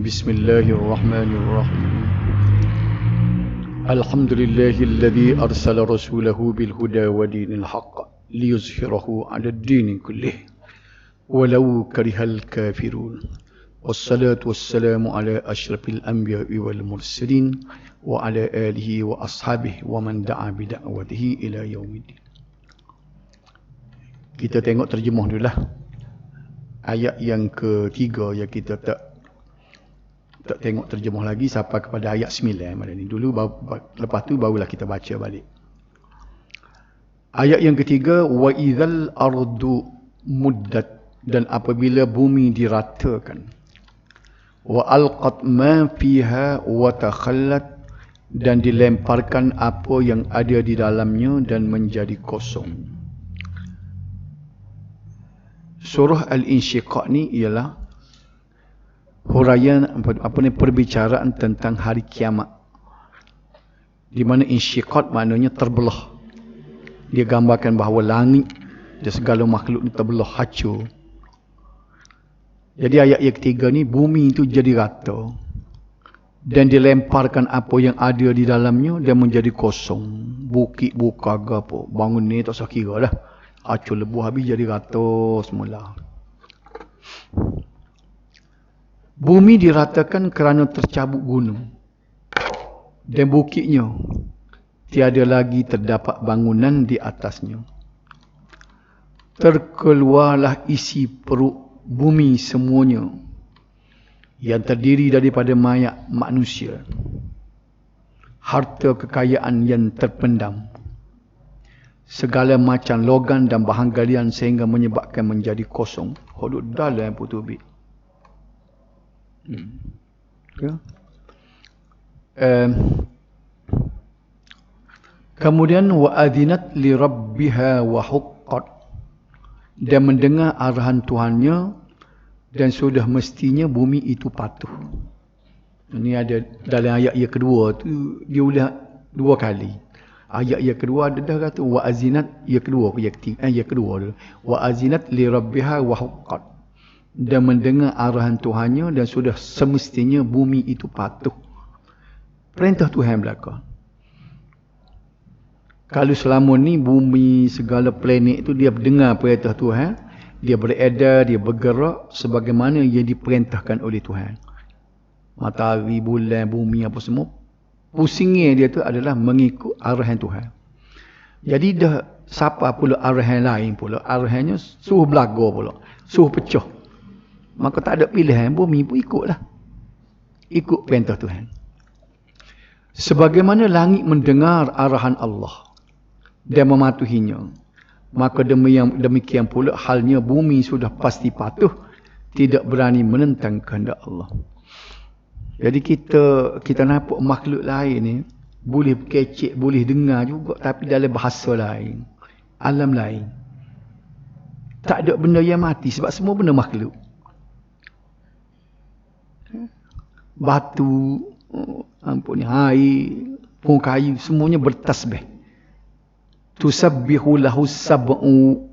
بسم الله الرحمن الرحيم الحمد لله الذي أرسل رسوله بالهدى ودين الحق ليظهره على الدين كله ولو كره الكافرون والصلاة والسلام على أشرف الأنبياء والمرسلين وعلى آله وأصحابه ومن دعا بدعوته إلى يوم الدين. Kita tengok terjemah dulu lah. Ayat yang ketiga yang kita tak tengok terjemah lagi sampai kepada ayat 9 malam ni. Dulu lepas tu barulah kita baca balik. Ayat yang ketiga, wa idzal ardu muddat, dan apabila bumi diratakan, wa alqat ma fiha wa takhallat, dan dilemparkan apa yang ada di dalamnya dan menjadi kosong. Surah Al-Insyiqaq ni ialah huraian perbicaraan tentang hari kiamat. Di mana insyiqaq maknanya terbelah. Dia gambarkan bahawa langit dan segala makhluk ni terbelah, hancur. Jadi ayat yang ketiga ni, bumi itu jadi rata dan dilemparkan apa yang ada di dalamnya dan menjadi kosong. Bukit buka ke apa, bangun ni tak usah kira dah. Hancur lebuh habis jadi rata semula. Bumi diratakan kerana tercabut gunung dan bukitnya tiada lagi terdapat bangunan di atasnya. Terkeluarlah isi perut bumi semuanya yang terdiri daripada mayat manusia, harta kekayaan yang terpendam, segala macam logam dan bahan galian sehingga menyebabkan menjadi kosong. Hodok dalam putubik. Kemudian wa adzinat li rabbiha wa huqqat, dan mendengar arahan Tuhannya dan sudah mestinya bumi itu patuh. Ini ada dalam ayat yang kedua tu, dia ulang dua kali. Ayat yang kedua ada dah kata wa azinat, yang kedua yang kedua tu wa azinat li rabbiha wa huqqat, dan mendengar arahan Tuhannya dan sudah semestinya bumi itu patuh. Perintah Tuhan belaka. Kalau selama ni bumi segala planet itu dia dengar perintah Tuhan, dia beredar, dia bergerak sebagaimana yang diperintahkan oleh Tuhan. Matahari, bulan, bumi apa semua, pusingnya dia tu adalah mengikut arahan Tuhan. Jadi dah siapa pula arahan lain pula, arahannya suruh belaga pula, suruh pecah. Maka tak ada pilihan, bumi pun ikutlah. Ikut perintah Tuhan. Sebagaimana langit mendengar arahan Allah dan mematuhinya, maka demikian pula halnya bumi sudah pasti patuh, tidak berani menentang kehendak Allah. Jadi kita nampak makhluk lain ni boleh kecek, boleh dengar juga, tapi dalam bahasa lain, alam lain. Tak ada benda yang mati sebab semua benda makhluk. Batu, air, pohon kayu, semuanya bertasbih. Tusabbihu lahu sab'u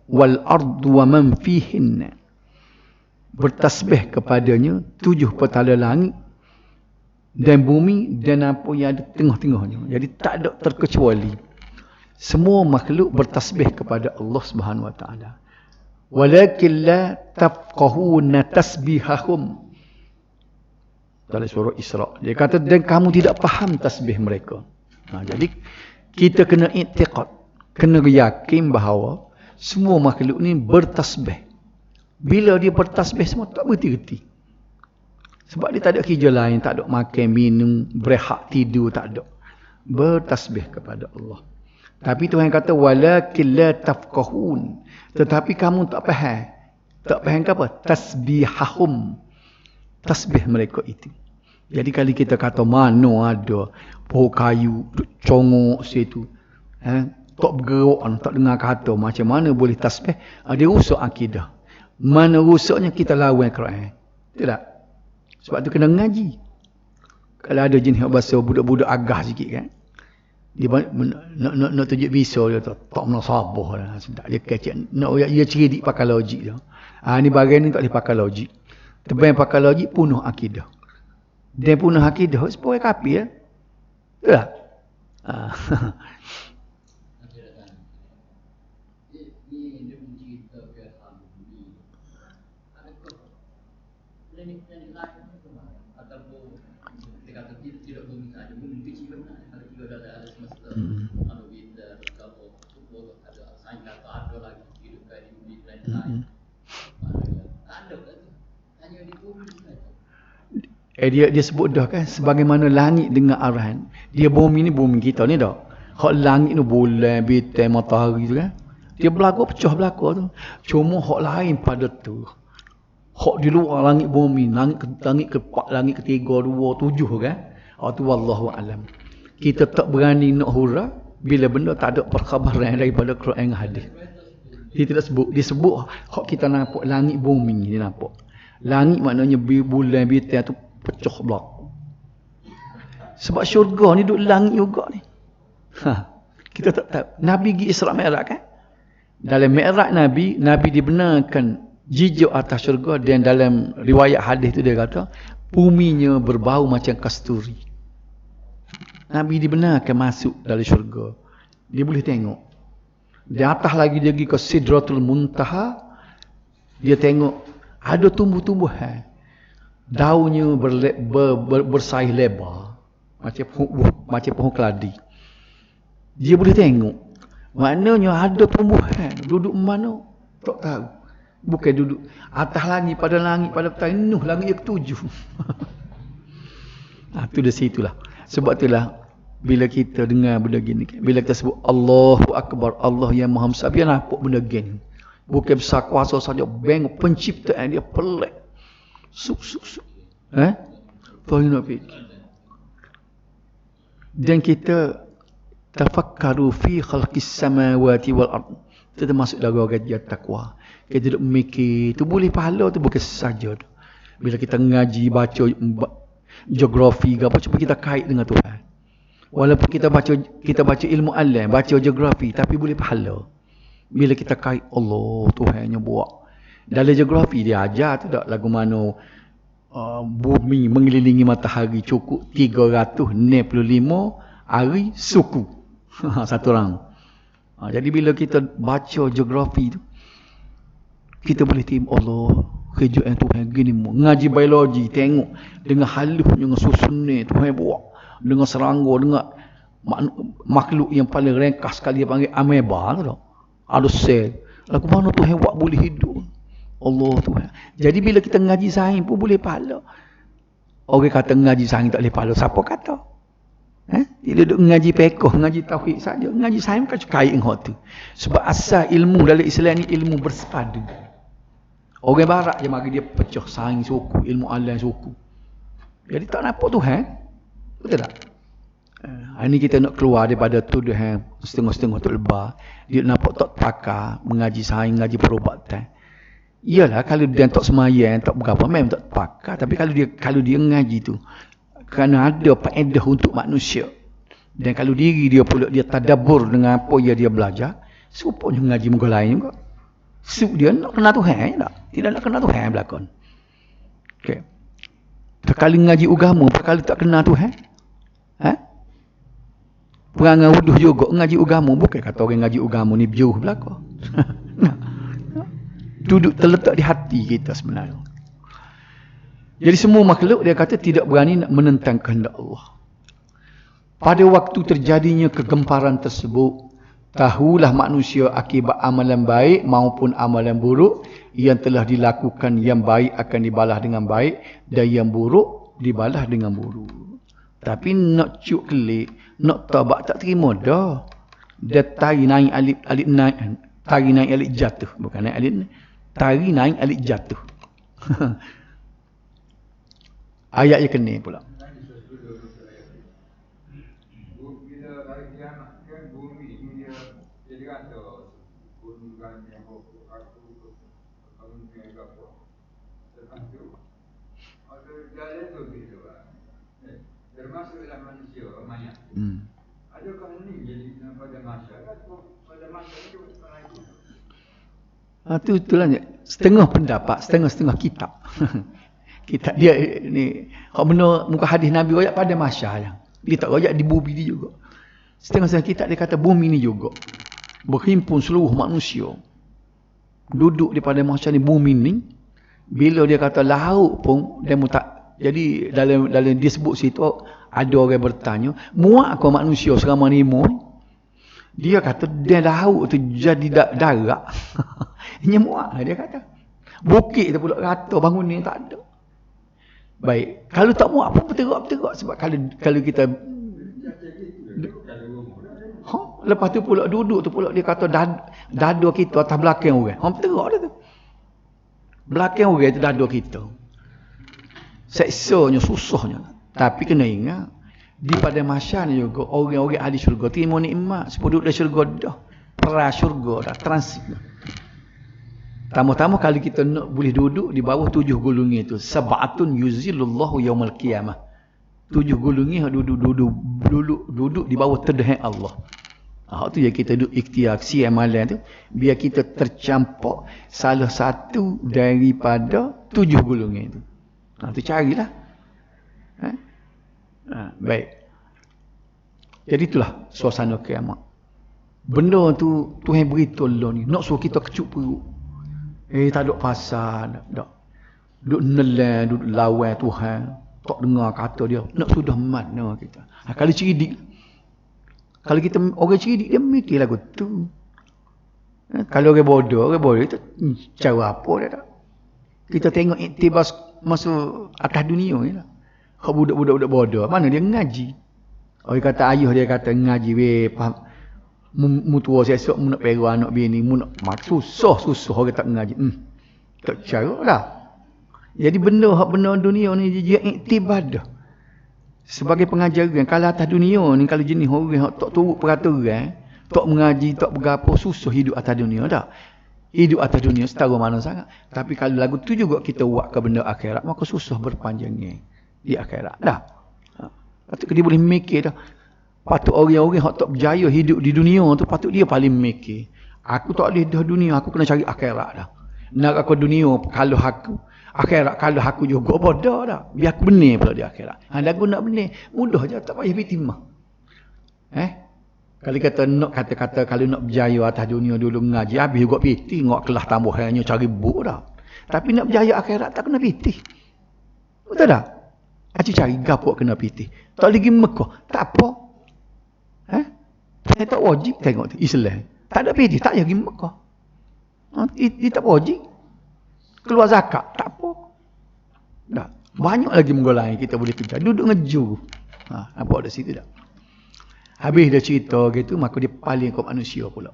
wal ardu wa man fihinna. Bertasbih kepadanya 7 petala langit dan bumi dan apa yang ada tengah-tengahnya. Jadi tak ada terkecuali. Semua makhluk bertasbih kepada Allah Subhanahu Wa Taala. Walakin la tafqahuna tasbihahum. Dalam surah Isra. Dia kata, dan kamu tidak faham tasbih mereka. Jadi kita kena i'tiqad, kena yakin bahawa semua makhluk ni bertasbih. Bila dia bertasbih semua tak berhenti-henti. Sebab dia tak ada kerja lain, tak ada makan, minum, berehat, tidur, tak ada. Bertasbih kepada Allah. Tapi Tuhan kata walakin la tafqahun, tetapi kamu tak faham. Tak faham ke apa? Tasbihahum. Tasbih mereka itu. Jadi kalau kita kata mana ada pohon kayu congok situ, tak bergerak, tak dengar kata, macam mana boleh tasbih? Dia rusak akidah. Mana rusaknya kita lawan Quran. Tidak. Sebab tu kena ngaji. Kalau ada jenis bahasa budak-budak agah sikit kan, dia nak tunjuk bisa dia tak nak sabar lah. Dia kecek nak dia cerdik pakai logik dia. Ni bagian ni tak boleh pakai logik. Tebang pakai logik punuh akidah. Dia punuh akidah supaya kafir ya. Betul tak? Dia sebut dah kan sebagaimana langit dengan arahan. Dia bumi ni bumi kita ni dah. Hak langit ni bulan, bintang, matahari tu kan. Dia berlaku pecah belaka tu. Cuma hak lain pada tu. Hak di luar langit bumi, langit ke-4, langit ke-3, 2, 7 kan. Tu wallahu alam. Kita tak berani nak hura bila benda tak ada perkhabaran daripada Quran dan hadis. Dia tidak sebut, dia sebut hak kita nampak langit bumi ni dia nampak. Langit maknanya bulan bintang tu pecah belaka. Sebab syurga ni duduk langit juga ni. Kita tak tahu. Nabi pergi Isra Mi'raj kan? Dalam Mi'raj Nabi dibenarkan jijak atas syurga, dan dalam riwayat hadis tu dia kata buminya berbau macam kasturi. Nabi dibenarkan masuk dalam syurga. Dia boleh tengok. Di atas lagi dia pergi ke Sidratul Muntaha. Dia tengok ada tumbuh-tumbuhan. Daunnya bersaiz lebar. Macam pohon keladi. Dia boleh tengok. Maknanya ada tumbuhan. Duduk mana? Tak tahu. Bukan duduk atas langit, pada penuh langit yang ke-7. Itu dari situlah. Sebab itulah bila kita dengar benda gini, bila kita sebut Allahu Akbar, Allah yang Maha Besar, dia nampak benda gini. Bukan besar kuasa saja, bengok penciptaan dia pelik. Dan kita tafakkaru fi khalqis samawati wal ard. Itu termasuk dalam gajian takwa. Kita duduk mikir, tu boleh pahala tu bukan saja. Bila kita ngaji, baca geografi ke apa, cuba kita kait dengan Tuhan. Walaupun kita baca ilmu alam, baca geografi, tapi boleh pahala. Bila kita kait Allah, Tuhan yang buat. Dalam geografi dia ajar tu tak lagu mana bumi mengelilingi matahari cukup 365 hari suku. Satu orang. Jadi bila kita baca geografi tu, kita boleh tengok Allah, kerjaan Tuhan gini. Ngaji biologi, tengok dengan halusnya, dengan susunnya Tuhan buat. Dengan serangga, dengan makhluk yang paling ringkas sekali dia panggil ameba tu tak? Ada sel. Lagu mana Tuhan buat boleh hidup? Allah Tuhan. Jadi bila kita ngaji sains pun boleh pahala. Orang kata ngaji sains tak boleh pahala. Siapa kata? Dia duduk ngaji pekoh, ngaji tauhid saja. Ngaji sains bukan kait dengan tu. Sebab asal ilmu dalam Islam ni ilmu bersepadu. Orang barat je mari dia pecah sains suku, ilmu alam suku. Jadi tak nampak Tuhan. Betul tak? Ini kita nak keluar daripada tuduhan setengah-setengah tu lebar. Dia nampak tak pakar mengaji sains, mengaji perubatan. Iyalah kalau dia tak semayang, tak berapa, memang tak pakar. Tapi kalau dia mengaji tu, kerana ada faedah untuk manusia. Dan kalau diri dia pula dia tadabbur dengan apa yang dia belajar, serupanya mengaji muka lain juga. Dia nak kenal Tuhan tak? Tidak nak kenal Tuhan belakang. Okay. Sekali mengaji agama, sekali tak kenal Tuhan. Perangai wuduh juga ngaji agama, bukan kata orang ngaji agama ni biuh belaka. Duduk terletak di hati kita sebenarnya. Jadi semua makhluk dia kata tidak berani nak menentang kehendak Allah. Pada waktu terjadinya kegemparan tersebut, tahulah manusia akibat amalan baik maupun amalan buruk yang telah dilakukan. Yang baik akan dibalas dengan baik dan yang buruk dibalas dengan buruk. Tapi nak cuk kelik, nak tabak tak terima dah. Dia tari naik alif naik, tari naik alif jatuh, bukan naik alif, tari naik alif jatuh. Ayat yang kena pula. Termasuklah manusia mayat. Adakah ini jadi pada masyarakat atau pada masyarakat lagi? Itulah setengah pendapat, setengah kitab. Kita dia ni hak benar muka hadis Nabi royak pada masyah yang. Dia tak royak di bumi dia juga. Setengah-setengah kitab dia kata bumi ni juga berhimpun seluruh manusia. Duduk di pada masyah ni bumi ni. Bila dia kata laut pun dia tak. Jadi dalam dia sebut situ ada orang bertanya, muak kau manusia selama ni mu? Dia kata dia laut tu jadi darat. Ini muak dia kata. Bukit tu pula rata bangun ni tak ada. Baik, kalau tak muak pun berterak sebab kalau kita lepas tu pula duduk tu pula dia kata dada kita atas belakang orang. Berterak dia tu. Belakang orang tu dada kita. Seksanya, susahnya. Tapi kena ingat di pada masa ni juga orang-orang ahli syurga terima nikmat sepuduk dari syurga dah. Pra syurga dah, transit dah. Tama-tama kalau kita nak boleh duduk di bawah 7 gulungan itu, sab'atun yuzillullahu yaumal qiyamah. 7 gulungan duduk di bawah terdehan Allah. Tu yang kita duduk ikhtiar si amalan tu biar kita tercampak salah satu daripada 7 gulungan itu. Tu carilah. Baik. Jadi itulah suasana kiamat. Benda tu Tuhan beritahu ni nak suruh kita kecup perut. Tak ada pasal, tak. Duduk nelan, duduk lawan Tuhan. Tak dengar kata dia. Nak sudah mana kita. Kalau cerdik. Kalau kita orang cerdik, dia mikir lagu tu. Kalau orang bodoh itu cara apa dia tak. Kita tengok iktibas masuk atas dunia ni lah. Kalau budak-budak bodoh, mana dia ngaji. Orang kata ayah dia kata ngaji, faham. Mutua sesok mu nak peru anak bini mu nak susah orang tak mengaji tak cara lah. Jadi benda dunia ni dia iktibar dah sebagai pengajaran. Kalau atas dunia ni kalau jenis orang tak turut peraturan, tak mengaji, tak bergapo, susah hidup atas dunia dah. Hidup atas dunia setara mana sangat. Tapi kalau lagu tu juga kita buat ke benda akhirat, maka susah berpanjangnya di akhirat dah. Patut dia boleh mikir dah. Patut orang-orang yang tak berjaya hidup di dunia tu, patut dia paling mikir. Aku tak boleh dah dunia, aku kena cari akhirat dah. Nak aku dunia kalau aku, akhirat kalau aku juga bodoh dah. Biar aku benar pula di akhirat. Lagu nak benar, mudah je, tak payah bitimah. Kalau kata nak kata-kata kalau nak berjaya atas dunia dulu ngaji, habis juga piti, ngok kelas tambahannya cari buk dah. Tapi nak berjaya akhirat tak kena piti. Betul tak? Aku cari gapuk kena piti. Tak lagi Mekah, tak apa. Saya tak wajib tengok Islam. Tak ada pedi, tak payah pergi Mekah. Dia tak wajib. Keluar zakat, tak apa. Dah. Banyak lagi menggolai kita boleh kerja. Duduk ngeju. Apa ada situ tak? Habis dia cerita gitu, maka dia paling ke manusia pula.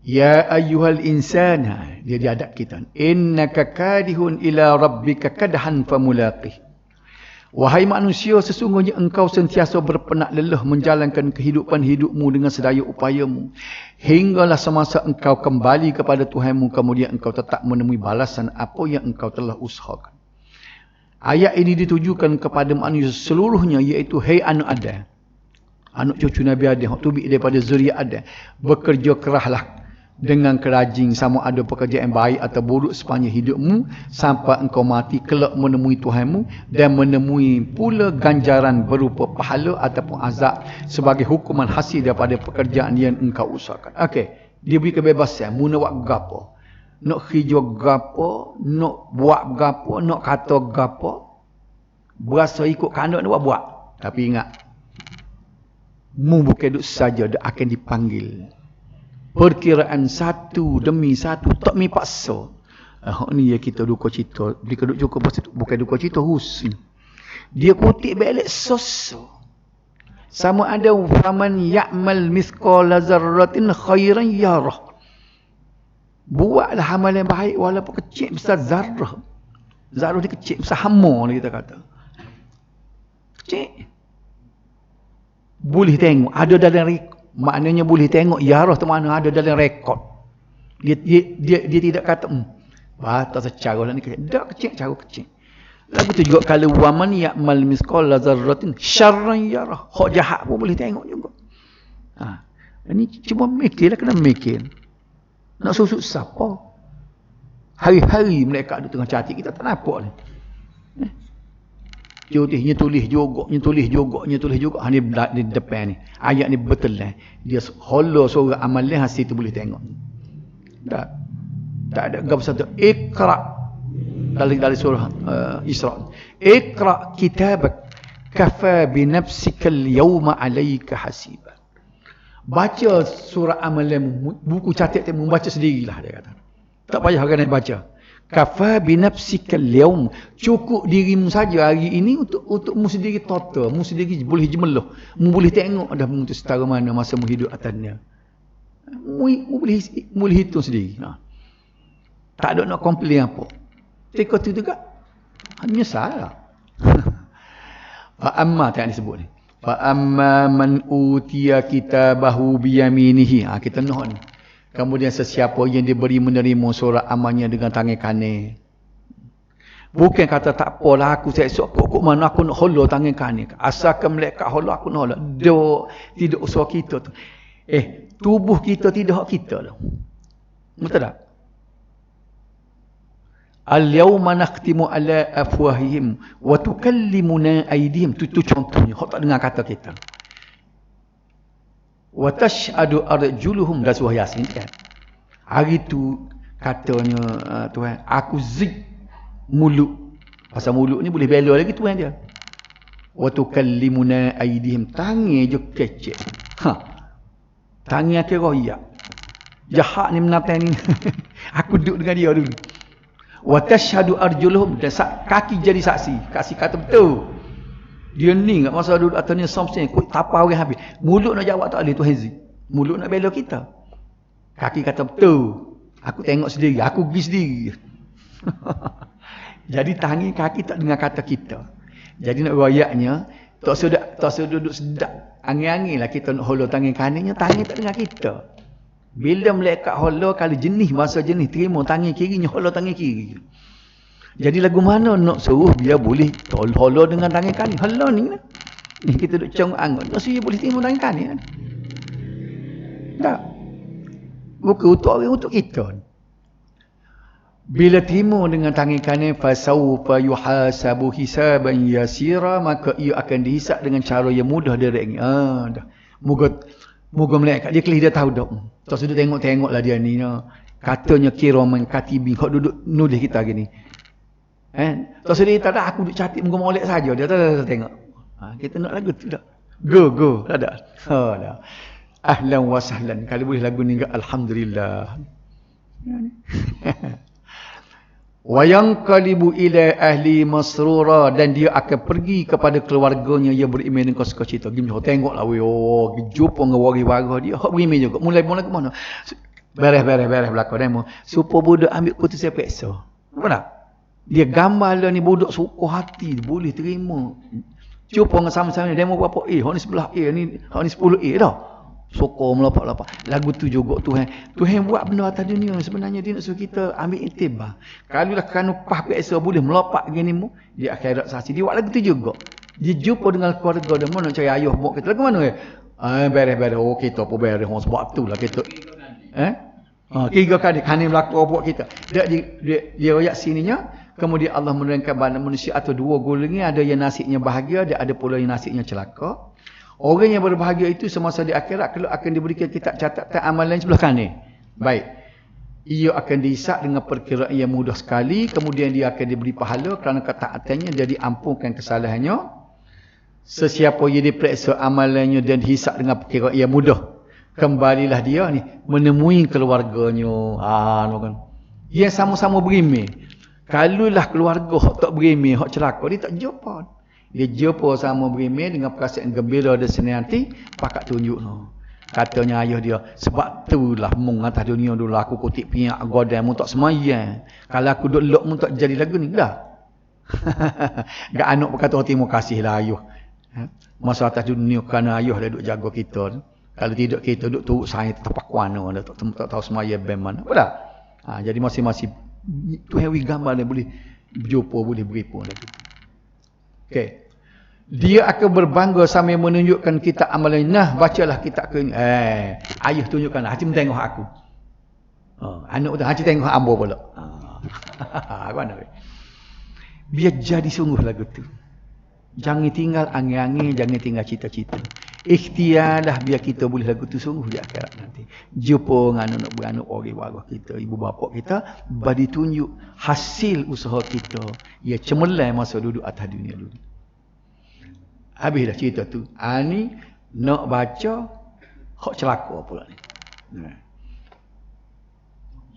Ya ayyuhal insan. Dia diadap kita. Innaka kadihun ila rabbika kadhan famulaqih. Wahai manusia, sesungguhnya engkau sentiasa berpenat lelah menjalankan kehidupan hidupmu dengan sedaya upayamu. Hinggalah semasa engkau kembali kepada Tuhanmu, kemudian engkau tetap menemui balasan apa yang engkau telah usahakan. Ayat ini ditujukan kepada manusia seluruhnya, iaitu hai anak Adam. Anak cucu Nabi Adam, tubik daripada zuriat Adam. Bekerja kerahlah dengan kerajin sama ada pekerjaan baik atau buruk sepanjang hidupmu sampai engkau mati kelak menemui Tuhanmu dan menemui pula ganjaran berupa pahala ataupun azab sebagai hukuman hasil daripada pekerjaan yang engkau usahakan. Okey, dia beri kebebasan mu nak buat gapo, nak kerja gapo, nak buat gapo, nak kata gapo, berasa ikut kandak nak buat. Tapi ingat, mu bukan duduk saja, dia akan dipanggil. Perkiraan satu demi satu, tak mi paksa. Ni ya kita duka cita. Dia keduk cukup bukan duka cita husn. Dia kutip balik sosok. Sama ada faman ya'mal mithqala zarratin khairan yarah. Buatlah amalan baik walaupun kecil besar zarrah. Zarrah ni kecil besar hama kita kata. Kecil. Boleh tengok ada dalam rekod. Maknanya boleh tengok yarah tu mana ada dalam rekod. Dia tidak kata batas secara lah ni kecil. Tak kecil, cara kecil. Lagu tu juga kalau waman ya'mal misqala dzarratin syarran yarah. Hak jahat pun boleh tengok juga. Ini cuma mikirlah, kena mikir. Nak susut siapa? Hari-hari mereka ada tengah caci kita tak nampak ni. Dia tulis juga. Ni di depan ni. Ayat ni betul lah. Dia hollow seorang amalan hasil tu boleh tengok. Tak ada gab satu. Iqra. Dari surah Isra. Iqra kitabak kafa bi nafsika al-yawma 'alayka hasiba. Baca surah amalan, buku catat tu membaca sendirilah dia kata. Tak payah orang lain baca. Kafa bi nafsika al-yawm, cukup dirimu saja hari ini untuk mu sendiri total, mu sendiri boleh jemeluh, mu boleh tengok dah mu tu setara mana masa mu hidup atasnya. Mu boleh hitung sendiri. Tak ada nak komplain apa. Teka tu juga hanya salah. Fa amma tak disebut ni. Fa amma man utiya kitabahu bi yaminihi. Kita noh ni. Kemudian sesiapa yang diberi menerima surat amalnya dengan tangan kanan. Bukan kata tak apalah aku esok kok mana aku nak hollow tangan kanan. Asalkan malaikat hollow aku nak hollow. Tidak usaha kita tu. Tubuh kita tidak hak kita lah. Betul tak? Al-yawma nakhtimu ala afwahihim wa tukallimuna aydihim. Itu contohnya. Hak tak dengar kata kita. Wa tashhadu arjuluhum, dah surah Yasin kan. Hari tu katanya Tuhan, aku zik mulut. Pasal mulut ni boleh bela lagi Tuhan dia. Wa tukallimuna aydihim, tangan je kecek. Tangan akhir royak. Jahat ni menatang ni. Aku duduk dengan dia dulu. Wa tashhadu arjuluhum, dan kaki jadi saksi. Kaki kata betul. Dia ni enggak masa duduk atasnya somsen kut tapau orang habis. Mulut nak jawab tak boleh Tuhan zik. Mulut nak bela kita. Kaki kata betul. Aku tengok sendiri, aku pergi sendiri. Jadi tangan kaki tak dengar kata kita. Jadi nak royaknya tak sudah duduk sedap. Angin-angin lah kita nak hollow tangan kanannya, tangan tak dengar kita. Bila malaikat hollow, kalau jenis masa jenis terima tangan kirinya, hollow tangan kiri. Jadi lagu mana nak suruh dia boleh hollow dengan tangan kanan. Hollow ni kita duduk cong angot, nak suruh dia boleh terima tangan kanan. Tak. Bukan untuk orang, untuk kita. Bila terima dengan tangan kanan, fasawfa yuhasabu hisaban yasira, maka ia akan dihisap dengan cara yang mudah dia ringan. Dah. Moga malaikat dia kelih dia tahu dah. Tak sudah tengok-tengoklah dia ni. Katanya kiraman katibin hok duduk nulis kita gini. Tak sudah tak ada, aku duduk catat muka molek saja. Dia tak tengok. Kita nak lagu tu tak? Go. Tak ada. Dah. Ahlan wa sahlan. Kalau boleh lagu ni alhamdulillah. Wa yanqalibu ila ahli masrura, dan dia akan pergi kepada keluarganya yang beriman dengan suka-cita. Tengoklah jumpa dengan wari-wara dia, hak beriman juga. Mula ke mana? Beres belakang demo. Supaya budak ambil keputusan peksa. Apa tak? Dia gambar lah ni budak suka hati, boleh terima. Jumpa dengan sama-sama demo berapa hak ni sebelah ni, hak ni 10 dah. Sokong melapak-lapak. Lagu tu juga Tuhan buat benda atas dunia sebenarnya dia nak suruh kita ambil iktibar. Kalau lah kerana pah biasa boleh melapak gini mu, dia akhirat saksi. Dia buat lagu tu juga. Dia jumpa dengan keluarga dia, mana nak cari ayah mak kita. Lagu mana beres. Oh kita apa beres. Sebab tu lah kita. Tiga kali kanin berlaku buat kita. Dia royak sininya. Kemudian Allah menerangkan bahawa manusia atau dua golongan, ada yang nasibnya bahagia, ada pula yang nasibnya celaka. Orang yang berbahagia itu semasa di akhirat kalau akan diberikan kitab catatan amalan sebelah kanan. Baik. Ia akan dihisap dengan perkiraan yang mudah sekali, kemudian dia akan diberi pahala kerana ketaatannya, jadi ampunkan kesalahannya. Sesiapa yang diperiksa amalannya dan dihisap dengan perkiraan yang mudah, kembalilah dia ni menemui keluarganya. Kan. Yang sama-sama beriman. Kalulah keluarga hak tak beriman, hak celaka, dia tak jumpa. Dia jumpa sama beriman dengan perasaan gembira dan senang hati, pakat tunjuk no. Katanya ayah dia, sebab itulah mung atas dunia dulu aku kutip piak godam mu tak semayang. Kalau aku duk lok mu tak jadi lagu ni dah. Gak anak berkata terima kasihlah ayah. Masa atas dunia kerana ayah dah duk jaga kita. Kalau tidak kita duk turut saya tapak kuana, tak tahu semayang bem mana. Apa dah? Jadi masing-masing Tuhan wi gambar dia boleh berjumpa, boleh beripu lagi. Okey. Dia akan berbangga sambil menunjukkan kitab amalan. Nah, bacalah kitab ke ni. Ayah tunjukkan. Haji tengok aku. Anak tu Haji tengok ambo pula. Mana? Biar jadi sungguh lagu tu. Jangan tinggal angin-angin, jangan tinggal cita-cita. Ikhtiarlah biar kita boleh lagu tu sungguh di akhirat nanti. Jumpa dengan anak beranak orang warah kita, ibu bapa kita, bagi tunjuk hasil usaha kita. Ia cemerlang masa duduk atas dunia dulu. Habis dah cerita tu. Ni nak baca hak celaka pula ni.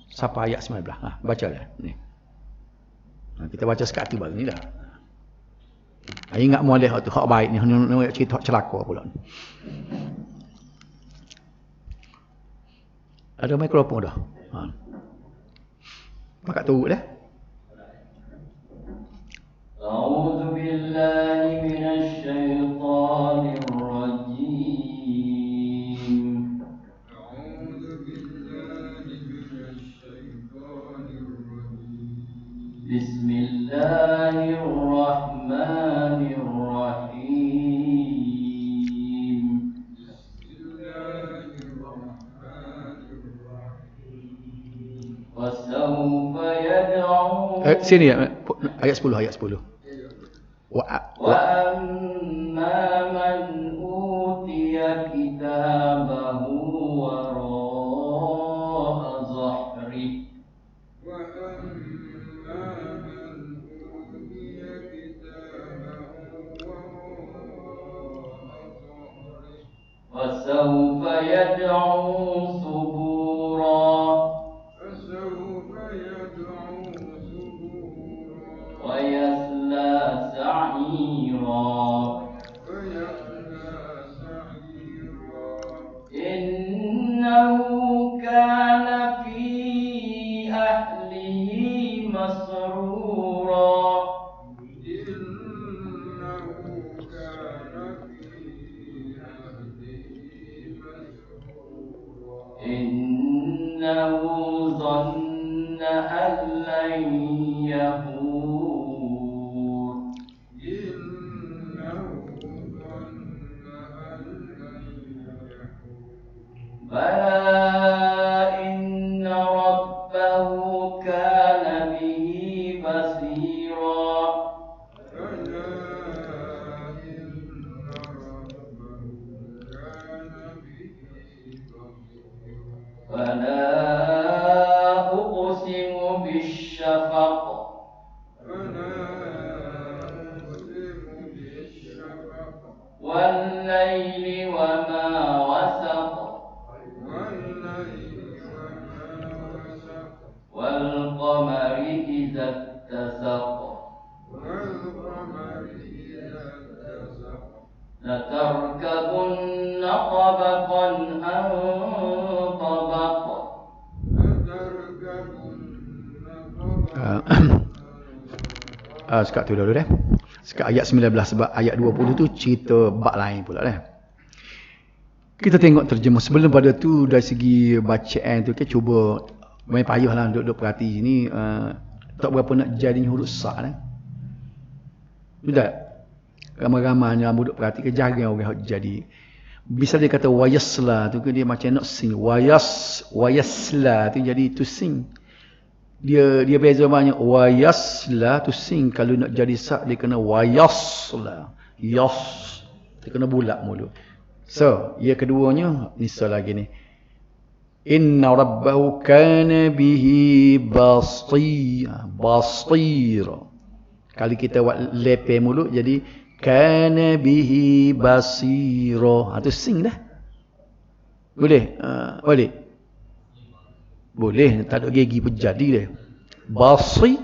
Sampai ayat 19. Bacalah ni. Kita baca sekat tu baru ni dah. Ingat molek hak tu, hak baik ni, nak cerita hak celaka pula ni. Ada mikrofon dah. Pakat turut dah. A'udzu billahi minasy syaithanir rajim. A'udzu billahi minasy syaithanir rajim. Bismillahirrahmanirrahim. Bismillahirrahmanirrahim. Wasawfa yad'u Sini ayat 10. wa amma man utiya kitabahu wara'a zahri. Wa amma man utiya kitabahu wara'a dhahrihi. Wasawfa yad'u subura. فسوف يدعو ثبورا ويصلى سعيرا. ويصلى سعيرا إنه كان في أهله مسرورا. إنه كان في أهله مسرورا إنه ظن أن لن يحور. إنه ظن أن لن يحور بلى إن ربه كان به بصيرا. فلا إن ربه كان به بصيرا فلا أقسم بالشفق. فلا أقسم بالشفق والليل وما وسق. والليل وما وسق والقمر إذا اتسق. والقمر إذا اتسق لتركبن طبقا عن طبق. لتركبن طبقا Sekat tu dulu dah. Sekat ayat 19 sebab ayat 20 tu cerita bab lain pula dah. Kita tengok terjemah sebelum pada tu dari segi bacaan tu kita cuba main payahlah duduk perhati sini tak berapa nak jadi huruf sa dah. Tidak. Ramai-ramai yang duduk perhati ke jarang orang jadi. Bisa dia kata wayasla tu ke dia macam nak sing. Wayasla tu jadi to sing. Dia beza banyak. Wayasla tu sing. Kalau nak jadi sa dia kena wayasla. Yas. Dia kena bulat mulut. So, yang keduanya ni lagi ni. Inna rabbahu kana bihi basir. Kalau kita buat lepe mulut jadi kana bihi basira. Tu sing dah. Boleh? Boleh. Boleh, tak ada gigi pun jadi dia. Basi.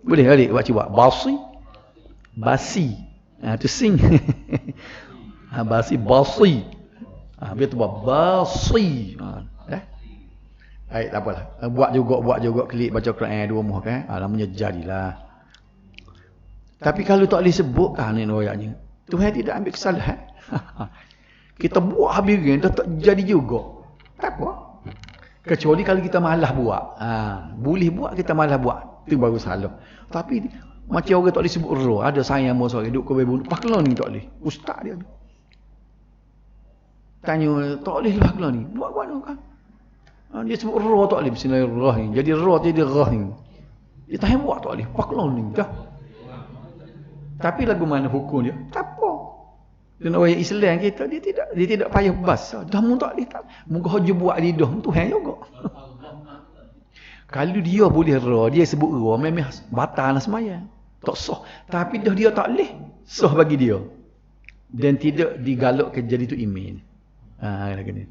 Boleh balik buat cuba. Basi. Basi. Tu sing. Basi. Biar tu buat basi. Baik, tak apalah. Buat juga klik baca Quran dua muka kan. Namanya jadilah. Tapi kalau tak boleh sebutkan ni ayatnya, Tuhan tidak ambil kesalahan. Kita buat habis kan, tak jadi juga. Tak apa. Kecuali kalau kita malas buat. Boleh buat, kita malas buat. Itu baru salah. Tapi macam orang tak boleh sebut roh. Ada saya mau seorang duduk ke bunuh. Paklan ni tak boleh. Ustaz dia ni. Tanya, tak boleh lah paklan ni. Buat mana kan? Dia sebut roh tak boleh. Bismillahirrahmanirrahim. Jadi roh jadi rahim. Dia tak boleh buat tak boleh. Paklan ni. Dah. Tapi lagu mana hukum dia? Tak apa. Dan orang Islam kita dia tidak payah basah. Dah mu tak tak. Muka haji buat lidah Tuhan juga. Kalau dia boleh dia sebut memang batal sembahyang. Tak sah. Tapi dah dia tak leh, sah bagi dia. Dan tidak digalakkan jadi tu email. Lagu ni.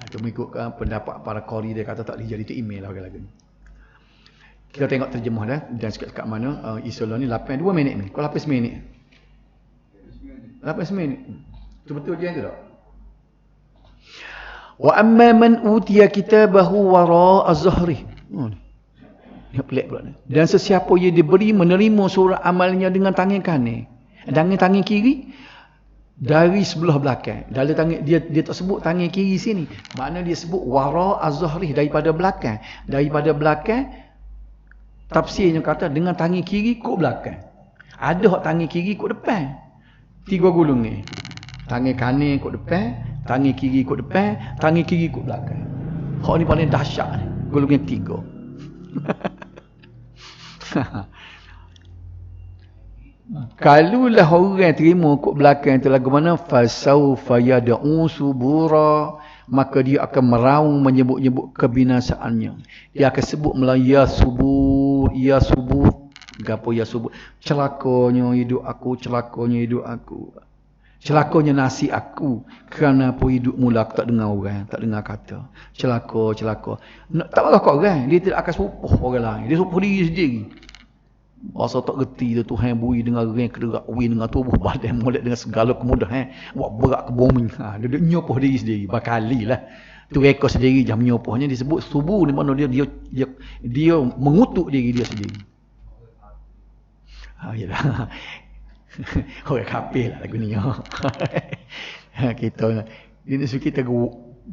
Itu mengikutkan pendapat para qari dia kata tak boleh jadi tu email lah lagu ni. Kita tengok terjemah dah dan sekat mana Isola ni 2 minit ni. Kau 8 minit. 8 minit. Itu betul dia tu tak? Wa amma man utiya kitabahu wara'a zahri. Dia pelik pula ni. Dan sesiapa yang diberi menerima surat amalnya dengan tangan kanan, dengan tangan kiri dari sebelah belakang. Dalam tangan dia tak sebut tangan kiri sini. Makna dia sebut wara'a zahri daripada belakang. Daripada belakang tafsirnya kata dengan tangan kiri kok belakang. Ada hak tangan kiri kok depan. 3 gulung ni. Tangan kanan kok depan, tangan kiri kok depan, tangan kiri kok belakang. Hak ni paling dahsyat ni. Gulung yang 3. Kalulah orang terima kok belakang tu lagu mana fasaufa yad'u subura, maka dia akan meraung menyebut-nyebut kebinasaannya. Dia akan sebut melalui ya subur, gapo ya subur, celakanya hidup aku, celakanya hidup aku. Celakanya nasi aku, kerana apa hidup mula aku tak dengar orang, tak dengar kata. Celaka. Tak marah kat orang, dia tidak akan serupuh orang lain. Dia serupuh diri sendiri. Rasa tak reti dia Tuhan bui dengan orang kederak wi dengan tubuh badan molek dengan segala kemudahan. Buat berat ke bumi. Dia nyopoh diri sendiri. Bakalilah. Tu rekod sendiri jam nyopohnya disebut subuh, di mana dia mengutuk diri dia sendiri. Yalah. Orang kafir lah lagu ni. Kita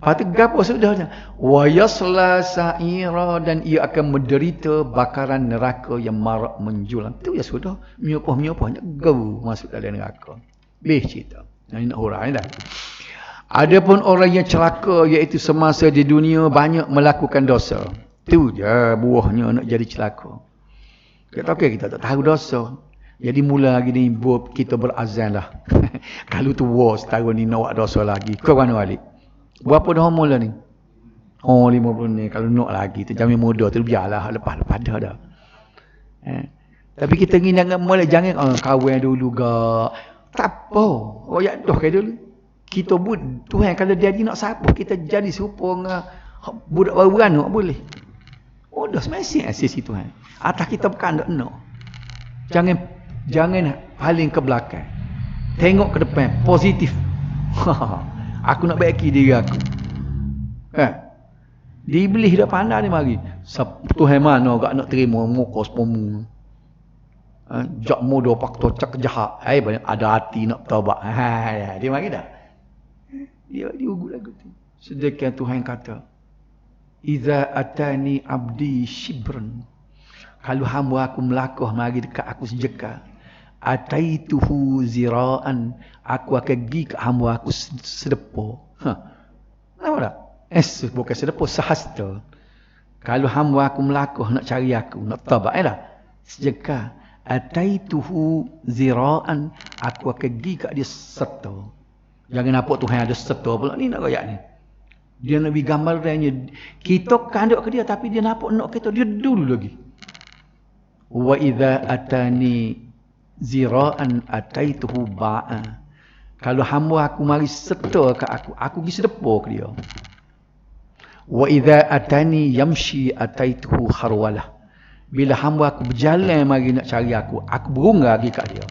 patut gapo sudahnya. Wa yasla sa'ira, dan ia akan menderita bakaran neraka yang marak menjulang. Tu ya sudah. Miopoh-miopohnya go masuk dalam neraka. Beh cerita. Ini nak huraikan dah. Adapun orang yang celaka iaitu semasa di dunia banyak melakukan dosa. Tu je buahnya nak jadi celaka. Kita tak tahu dosa. Jadi mula lagi ni kita berazan lah. Kalau tu setahun ni nak buat dosa lagi. Kau mana balik? Berapa dah mula ni? 50 ni. Kalau nak lagi tu jamin muda tu biarlah. Lepas dah dah. Tapi kita ni jangan kahwin dulu ke. Tak apa. Royak dah ke dulu. Kita Tuhan kalau jadi nak siapa kita jadi serupa dengan budak baru beranak boleh. Dah semestinya sisi Tuhan. Atas kita bukan tak nak. Jangan paling ke belakang. Tengok ke depan, positif. Aku nak baiki diri aku. Dia iblis dah pandai ni mari. Tuhan mana gak nak terima muka sepomu. Jak muda pak tocak jahat. Banyak ada hati nak taubat. Dia mari dah. Dia ugut lagu tu. Sedekah Tuhan kata, "Iza atani abdi shibran." Kalau hamba aku melakah mari dekat aku sejekah, ataituhu ziraan, aku akan pergi ke hamba aku sedepa. Nampak tak? Bukan sedepa, sehasta. Kalau hamba aku melakah nak cari aku, nak tabat dah. Sejekah, ataituhu ziraan, aku akan pergi kat dia serta. Jangan nampak Tuhan ada serta pula ni nak royak ni. Dia nak bagi gambarannya. Kita kanduk ke dia tapi dia nampak nak kita dia dulu lagi. Wa idza atani ziraan ataituhu ba'a. Kalau hamba aku mari serta ke aku pergi sedepa ke dia. Wa idza atani yamshi ataituhu harwalah. Bila hamba aku berjalan mari nak cari aku berungga pergi kat dia.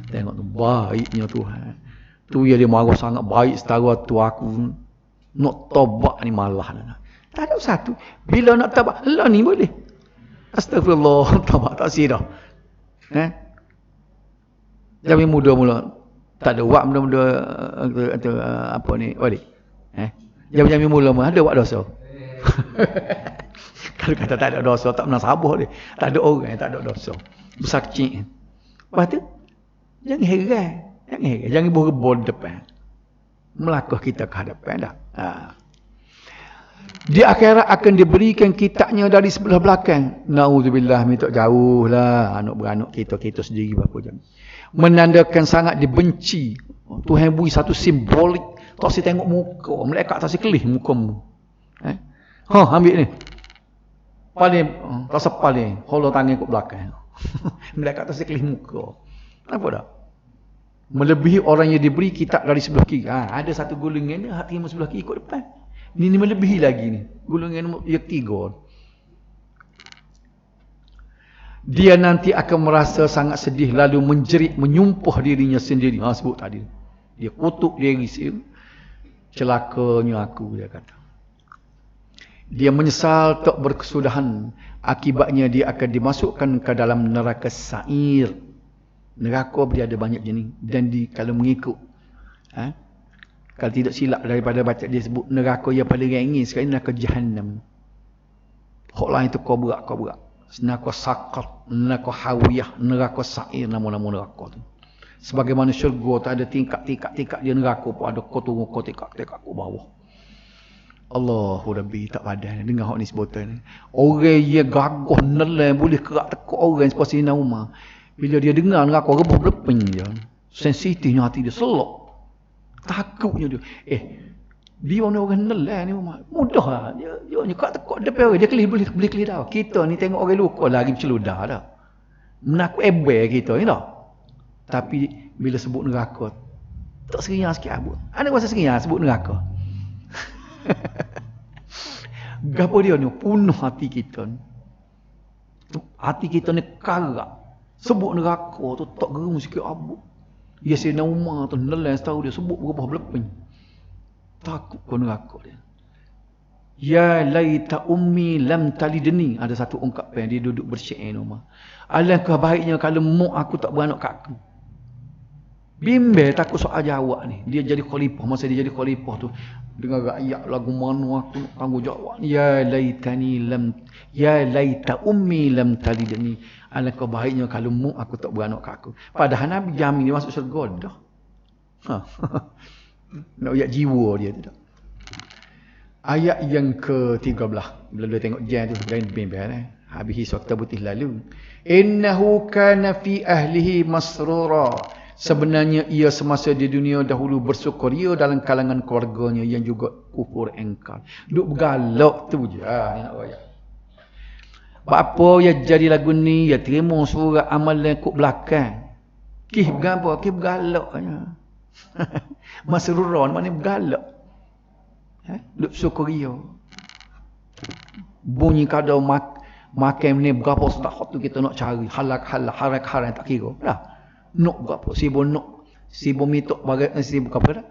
Tengok tu baiknya Tuhan. Tu dia marah sangat baik setara tu aku nak tobat ni malah. Tak ada satu. Bila nak tobat, lah ni boleh. Astagfirullah, tobat tak sih dah. Jangan muda mula. Tak ada buat benda-benda apa ni, balik. Jangan mula ada buat dosa. Kalau kata tak ada dosa, tak pernah sabar dia. Tak ada orang yang tak ada dosa. Besar kecil. Lepas tu, jangan heran. Jangan berebut depan. Melakah kita ke hadapan dah. Di akhirat akan diberikan kitabnya dari sebelah belakang. Nauzubillah, minta jauh lah anak beranak kita sendiri berapa jam. Menandakan sangat dibenci. Tuhan beri satu simbolik. Tak si tengok muka. Malaikat tak si kelih mukamu. Ambil ni. Paling, tak sepal ni. Holok tangan kat belakang. Malaikat tak si kelih muka. Kenapa tak? Melebihi orang yang diberi kitab dari sebelah kiri. Ada satu golongan ni, hak terima sebelah kiri ikut depan. Ini melebihi lagi ni. Golongan yang ketiga. Dia nanti akan merasa sangat sedih lalu menjerit, menyumpah dirinya sendiri. Sebut tadi. Dia kutuk diri sendiri. Celakanya aku, dia kata. Dia menyesal tak berkesudahan. Akibatnya dia akan dimasukkan ke dalam neraka sa'ir. Neraka dia ada banyak jenis. Dan kalau mengikut. Kalau tidak silap daripada baca dia sebut neraka yang paling ringan sekali neraka Jahannam. Hak lain tu kau berat. Neraka Saqar, neraka Hawiyah, neraka Sa'ir, nama-nama neraka tu. Sebagaimana syurga tu ada tingkat-tingkat dia, neraka pun ada kau tunggu kau tingkat ke bawah. Allahu Rabbi, tak padan dengar hak ni sebutan ni. Orang yang gagah nelai boleh kerak tekuk orang seperti Sina Umar. Bila dia dengar neraka rebah berleping dia. Sensitifnya hati dia selok. Takutnya dia. Dia mana orang nelai ni Umar. Mudah lah. Dia nyekak tekuk depan orang. Dia boleh kelih dah. Kita ni tengok orang luka lagi berceludar dah. Menakut eber kita ni dah. Tapi bila sebut neraka, tak seriang sikit apa. Ada kuasa seriang sebut neraka. Gapo dia ni? Punuh hati kita ni. Hati kita ni karak. Sebut neraka tu tak gerung sikit apa. Ya Sayyidina Umar tu nelai tahu dia sebut berubah berleping. Takut ke neraka dia. Ya laita ummi lam talidni. Ada satu ungkapan dia duduk bersyair Umar. Alangkah baiknya kalau mak aku tak beranak kat aku. Bimbel takut soal jawab ni. Dia jadi khalifah. Masa dia jadi khalifah tu, dengar rakyat lagu mana aku nak tanggungjawab ni. Ya laita ummi lam talidni. Alangkah baiknya kalau mak aku tak beranak kat aku. Padahal Nabi jamin dia masuk syurga dah. Nak ayat jiwa dia tu dah. Ayat yang ke-13. Bila dia tengok jam tu lain bimbel habis waktu putih lalu. Innahu kana fi ahlihi masrura. Sebenarnya ia semasa di dunia dahulu bersukaria dalam kalangan keluarganya yang juga kufur engkar. Duk bergalak tu je nak royak. Apa yang jadi lagu ni, ya terima surat amalan kok belakang. Kih berapa? Kih bergalaknya. Masruran mana bergalak. Duk sukaria. Bunyi kadau makan ni berapa setahap tu kita nak cari. Harak tak kira. Dah. Nak berapa? Sibuk mitok bagai sibuk apa dah?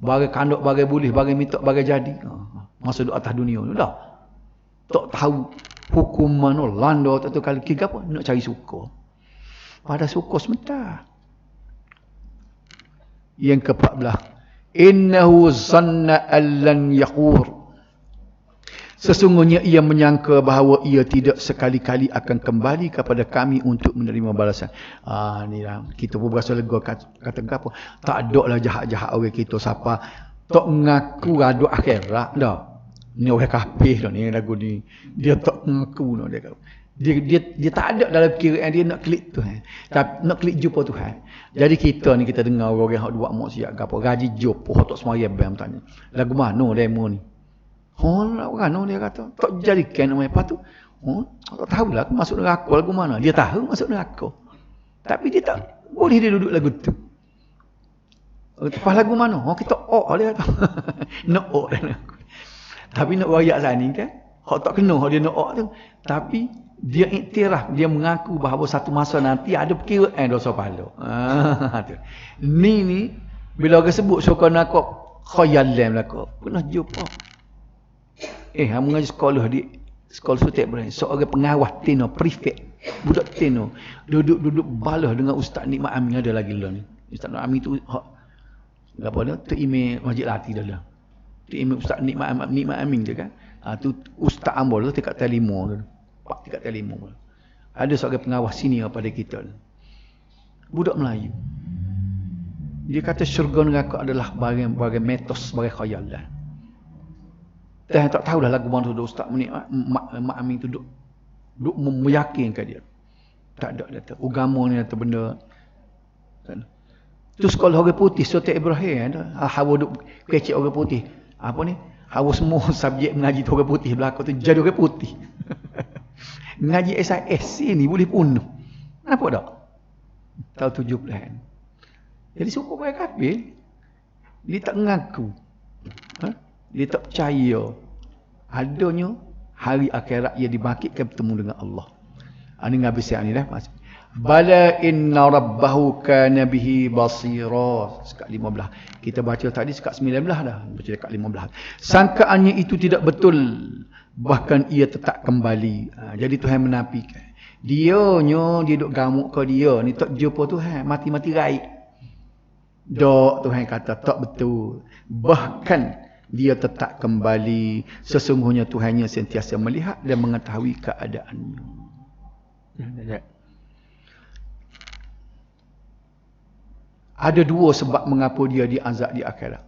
Bagai kanduk, bagai boleh, bagai mitok, bagai jadi. Masa duk atas dunia tu dah. Tak tahu hukum mana landa tak tahu kali kira apa. Nak cari suka. Pada suka sebentar. Yang ke-14. Innahu zanna allan yaqur. Sesungguhnya ia menyangka bahawa ia tidak sekali-kali akan kembali kepada kami untuk menerima balasan. Ni lah. Kita pun berasa lega kata apa. Tak ada lah jahat-jahat orang kita siapa. Tak mengaku ada akhirat dah. Ni orang kafir dah ni lagu ni. Dia tak mengaku dah dia tak ada dalam kiraan dia nak klik Tuhan. Tapi nak klik jumpa Tuhan. Jadi kita ni kita dengar orang yang buat maksiat gapo gaji jumpa tak semaya bam tanya. Lagu mana demo ni? Orang dia kata tak jadikan nama apa tu. Tak tahulah aku masuk neraka lagu mana. Dia tahu masuk neraka. Tapi dia tak boleh dia duduk lagu tu. Lepas lagu mana? Kita dia kata. Nak dia. Tapi nak royak sana kan. Hak tak kena dia nak tu. Tapi dia iktiraf, dia mengaku bahawa satu masa nanti ada perkiraan dosa pahala. Ni bila orang sebut suka nak khayalan belaka. Pernah jumpa. Mengaji sekolah di sekolah Sultan Ibrahim. Seorang pengawas Tino, prefect. Budak Tino. Duduk balah dengan Ustaz Nikmat Amin ada lagi lah ni. Ustaz Nikmat Amin tu apa dia? Tu email Masjid Lati dah lah. Tu email Ustaz Nikmat Amin je kan. Tu Ustaz Ambol tu tingkat telimo tu. Pak tingkat telimo. Ada seorang pengawas senior pada kita. Budak Melayu. Dia kata syurga neraka adalah bagai mitos, bagai khayalan. tak tahulah lagu mana tu ustaz Mak Amin tu duk meyakinkan dia. Tak ada kata agama ni kata benda. Tu sekolah orang putih Sultan Ibrahim ada. Hawa duk kecek orang putih. Apa ni? Hawa semua subjek mengaji tu orang putih belakang tu jadi orang putih. Mengaji SIS ni boleh bunuh. Kenapa tak? Tahun 70-an. Jadi suku orang kafir dia tak mengaku. Dia tak percaya adanya hari akhirat ia dibangkitkan bertemu dengan Allah. Ini habis yang ni dah. Bala inna rabbahu kana bihi basira. Sekat 15. Kita baca tadi sekat 19 dah. Baca dekat 15. Sangkaannya itu tidak betul. Bahkan ia tetap kembali. Jadi Tuhan menafikan. Dia duduk gamuk ke dia. Ni tak jumpa Tuhan. Mati-mati raib. Dok Tuhan kata tak betul. Bahkan dia tetap kembali. Sesungguhnya Tuhannya sentiasa melihat dan mengetahui keadaannya. Ada dua sebab mengapa dia diazab di akhirat.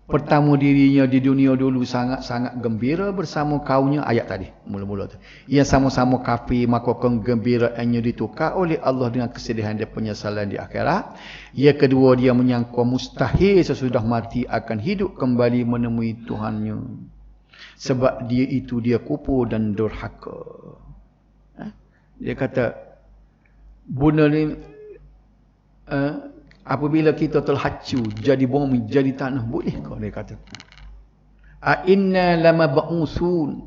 Pertama, dirinya di dunia dulu sangat-sangat gembira bersama kaumnya. Ayat tadi mula-mula tu. Yang sama-sama kafir, maka kegembiraannya ditukar oleh Allah dengan kesedihan dan penyesalan di akhirat. Yang kedua, dia menyangka mustahil sesudah mati akan hidup kembali menemui Tuhannya. Sebab dia kufur dan durhaka. Dia kata bunda ni apabila kita terhacu jadi bumi, jadi tanah, boleh kau? Dia kata a inna lamab'usun,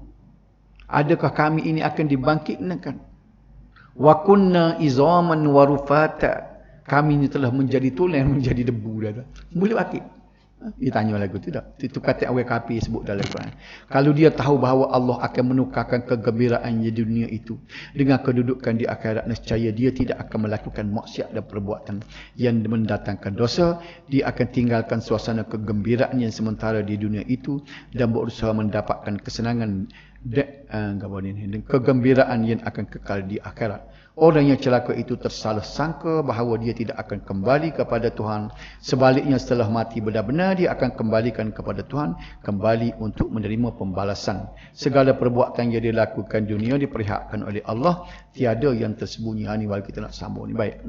adakah kami ini akan dibangkitkan? Wa kunna izaman wa rufata, kami ini telah menjadi tulang, menjadi debu. Dah boleh bangkit? Dia tanya lagu tu tak? Itu kata orang kafir sebut dalam Quran. Kalau dia tahu bahawa Allah akan menukarkan kegembiraan di dunia itu dengan kedudukan di akhirat, nescaya dia tidak akan melakukan maksiat dan perbuatan yang mendatangkan dosa. Dia akan tinggalkan suasana kegembiraan yang sementara di dunia itu dan berusaha mendapatkan kesenangan dan kegembiraan yang akan kekal di akhirat. Orang yang celaka itu tersalah sangka bahawa dia tidak akan kembali kepada Tuhan. Sebaliknya setelah mati benar-benar dia akan kembalikan kepada Tuhan, kembali untuk menerima pembalasan. Segala perbuatan yang dia lakukan dunia diperlihatkan oleh Allah, tiada yang tersembunyi. Ini wal kita nak sambung ni. Baik.